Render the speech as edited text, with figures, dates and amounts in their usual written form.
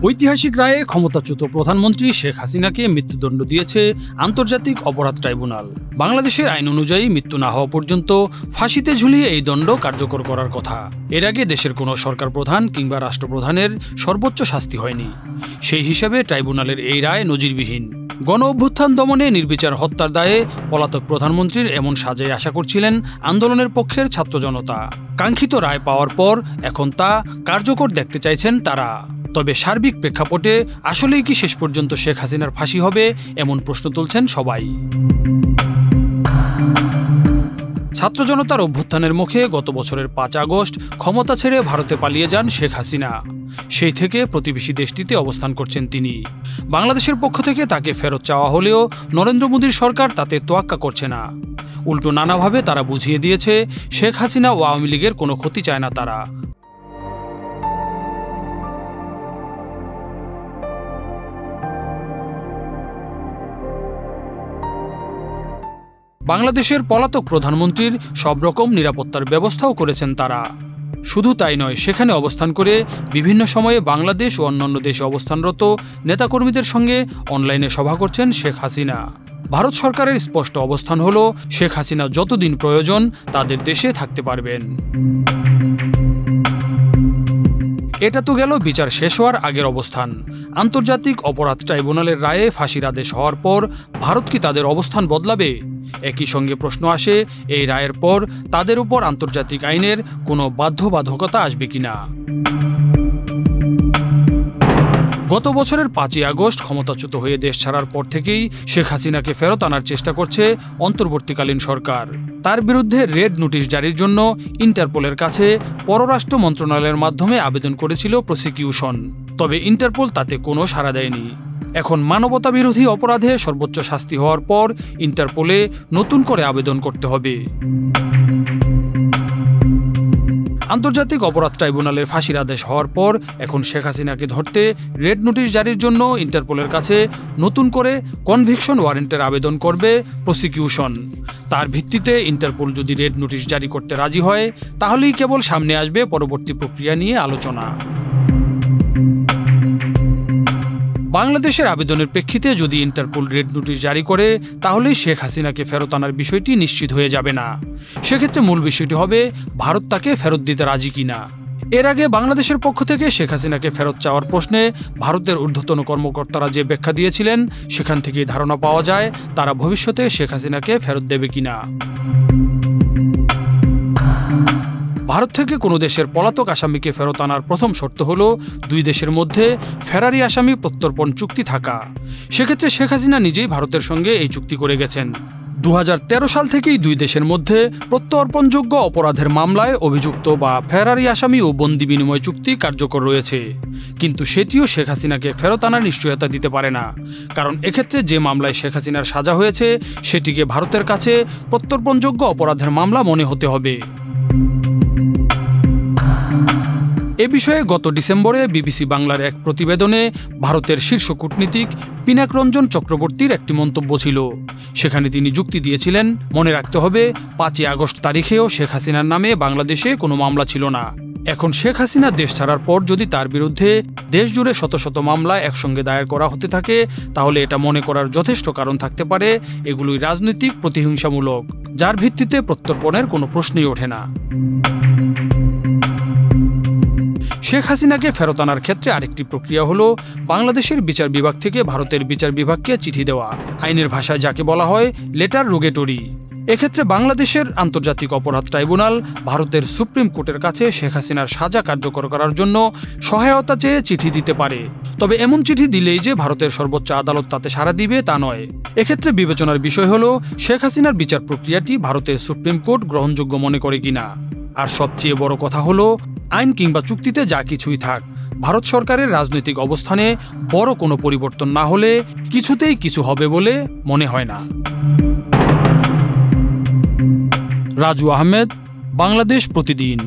ঐতিহাসিক রায়ে ক্ষমতাচ্যুত প্রধানমন্ত্রী শেখ হাসিনাকে মৃত্যুদণ্ড দিয়েছে আন্তর্জাতিক অপরাধ ট্রাইব্যুনাল। বাংলাদেশের আইন অনুযায়ী মৃত্যু না হওয়া পর্যন্ত ফাঁসিতে ঝুলিয়ে এই দণ্ড কার্যকর করার কথা। এর আগে দেশের কোনো সরকার প্রধান কিংবা রাষ্ট্রপ্রধানের সর্বোচ্চ শাস্তি হয়নি। সেই হিসাবে ট্রাইব্যুনালের এই রায় নজিরবিহীন। গণ অভ্যুত্থান দমনে নির্বিচার হত্যার দায়ে পলাতক প্রধানমন্ত্রীর এমন সাজাই আশা করছিলেন আন্দোলনের পক্ষের ছাত্র জনতা। কাঙ্ক্ষিত রায় পাওয়ার পর এখন তা কার্যকর দেখতে চাইছেন তারা। তবে সার্বিক প্রেক্ষাপটে আসলেই কি শেষ পর্যন্ত শেখ হাসিনার ফাঁসি হবে, এমন প্রশ্ন তুলছেন সবাই। ছাত্র জনতার অভ্যুত্থানের মুখে গত বছরের ৫ আগস্ট ক্ষমতা ছেড়ে ভারতে পালিয়ে যান শেখ হাসিনা। সেই থেকে প্রতিবেশী দেশটিতে অবস্থান করছেন তিনি। বাংলাদেশের পক্ষ থেকে তাকে ফেরত চাওয়া হলেও নরেন্দ্র মোদীর সরকার তাতে তোয়াক্কা করছে না। উল্টো নানাভাবে তারা বুঝিয়ে দিয়েছে শেখ হাসিনা ও আওয়ামী লীগের কোনো ক্ষতি চায় না তারা। বাংলাদেশের পলাতক প্রধানমন্ত্রীর সব রকম নিরাপত্তার ব্যবস্থাও করেছেন তারা। শুধু তাই নয়, সেখানে অবস্থান করে বিভিন্ন সময়ে বাংলাদেশ ও অন্যান্য দেশে অবস্থানরত নেতাকর্মীদের সঙ্গে অনলাইনে সভা করছেন শেখ হাসিনা। ভারত সরকারের স্পষ্ট অবস্থান হল শেখ হাসিনা যতদিন প্রয়োজন তাদের দেশে থাকতে পারবেন। এটা তো গেল বিচার শেষ হওয়ার আগের অবস্থান। আন্তর্জাতিক অপরাধ ট্রাইব্যুনালের রায়ে ফাঁসির আদেশ হওয়ার পর ভারত কি তাদের অবস্থান বদলাবে? একই সঙ্গে প্রশ্ন আসে, এই রায়ের পর তাদের উপর আন্তর্জাতিক আইনের কোনো বাধ্যবাধকতা আসবে কিনা। গত বছরের ৫ই আগস্ট ক্ষমতাচ্যুত হয়ে দেশ ছাড়ার পর থেকেই শেখ হাসিনাকে ফেরত আনার চেষ্টা করছে অন্তর্বর্তীকালীন সরকার। তার বিরুদ্ধে রেড নোটিশ জারির জন্য ইন্টারপোলের কাছে পররাষ্ট্র মন্ত্রণালয়ের মাধ্যমে আবেদন করেছিল প্রসিকিউশন। তবে ইন্টারপোল তাতে কোনো সাড়া দেয়নি। এখন মানবতা বিরোধী অপরাধে সর্বোচ্চ শাস্তি হওয়ার পর ইন্টারপোলে নতুন করে আবেদন করতে হবে। আন্তর্জাতিক অপরাধ ট্রাইব্যুনালের ফাঁসির আদেশ হওয়ার পর এখন শেখ হাসিনাকে ধরতে রেড নোটিশ জারির জন্য ইন্টারপোলের কাছে নতুন করে কনভিকশন ওয়ারেন্টের আবেদন করবে প্রসিকিউশন। তার ভিত্তিতে ইন্টারপোল যদি রেড নোটিশ জারি করতে রাজি হয়, তাহলেই কেবল সামনে আসবে পরবর্তী প্রক্রিয়া নিয়ে আলোচনা। বাংলাদেশের আবেদনের প্রেক্ষিতে যদি ইন্টারপোল রেড নোটিশ জারি করে, তাহলেই শেখ হাসিনাকে ফেরত আনার বিষয়টি নিশ্চিত হয়ে যাবে না। সেক্ষেত্রে মূল বিষয়টি হবে ভারত তাকে ফেরত দিতে রাজি কিনা। এর আগে বাংলাদেশের পক্ষ থেকে শেখ হাসিনাকে ফেরত চাওয়ার প্রশ্নে ভারতের ঊর্ধ্বতন কর্মকর্তারা যে ব্যাখ্যা দিয়েছিলেন, সেখান থেকেই ধারণা পাওয়া যায় তারা ভবিষ্যতে শেখ হাসিনাকে ফেরত দেবে কিনা। ভারত থেকে কোনো দেশের পলাতক আসামিকে ফেরত আনার প্রথম শর্ত হল দুই দেশের মধ্যে ফেরারি আসামি প্রত্যর্পণ চুক্তি থাকা। সেক্ষেত্রে শেখ হাসিনা নিজেই ভারতের সঙ্গে এই চুক্তি করে গেছেন। ২০১৩ সাল থেকেই দুই দেশের মধ্যে প্রত্যর্পণযোগ্য অপরাধের মামলায় অভিযুক্ত বা ফেরারি আসামি ও বন্দি বিনিময় চুক্তি কার্যকর রয়েছে। কিন্তু সেটিও শেখ হাসিনাকে ফেরত আনার নিশ্চয়তা দিতে পারে না, কারণ এক্ষেত্রে যে মামলায় শেখ হাসিনার সাজা হয়েছে সেটিকে ভারতের কাছে প্রত্যর্পণযোগ্য অপরাধের মামলা মনে হতে হবে। এ বিষয়ে গত ডিসেম্বরে বিবিসি বাংলার এক প্রতিবেদনে ভারতের শীর্ষ কূটনীতিক পিনাক রঞ্জন চক্রবর্তীর একটি মন্তব্য ছিল। সেখানে তিনি যুক্তি দিয়েছিলেন, মনে রাখতে হবে ৫ই আগস্ট তারিখেও শেখ হাসিনার নামে বাংলাদেশে কোনো মামলা ছিল না। এখন শেখ হাসিনা দেশ ছাড়ার পর যদি তার বিরুদ্ধে দেশ জুড়ে শত শত মামলা একসঙ্গে দায়ের করা হতে থাকে, তাহলে এটা মনে করার যথেষ্ট কারণ থাকতে পারে এগুলোই রাজনৈতিক প্রতিহিংসামূলক, যার ভিত্তিতে প্রত্যর্পণের কোনো প্রশ্নই ওঠে না। শেখ হাসিনাকে ফেরত আনার ক্ষেত্রে আরেকটি প্রক্রিয়া হলো বাংলাদেশের বিচার বিভাগ থেকে ভারতের বিচার বিভাগকে চিঠি দেওয়া। আইনের ভাষায় যাকে বলা হয় লেটার রোগেটরি। এক্ষেত্রে বাংলাদেশের আন্তর্জাতিক অপরাধ ট্রাইব্যুনাল ভারতের সুপ্রিম কোর্টের কাছে শেখ হাসিনার সাজা কার্যকর করার জন্য সহায়তা চেয়ে চিঠি দিতে পারে। তবে এমন চিঠি দিলেই যে ভারতের সর্বোচ্চ আদালত তাতে সাড়া দিবে তা নয়। এক্ষেত্রে বিবেচনার বিষয় হলো শেখ হাসিনার বিচার প্রক্রিয়াটি ভারতের সুপ্রিম কোর্ট গ্রহণযোগ্য মনে করে কিনা। আর সবচেয়ে বড় কথা হলো, আইন কিংবা চুক্তিতে যা কিছুই থাক, ভারত সরকারের রাজনৈতিক অবস্থানে বড় কোনো পরিবর্তন না হলে কিছুতেই কিছু হবে বলে মনে হয় না। রাজু আহমেদ, বাংলাদেশ প্রতিদিন।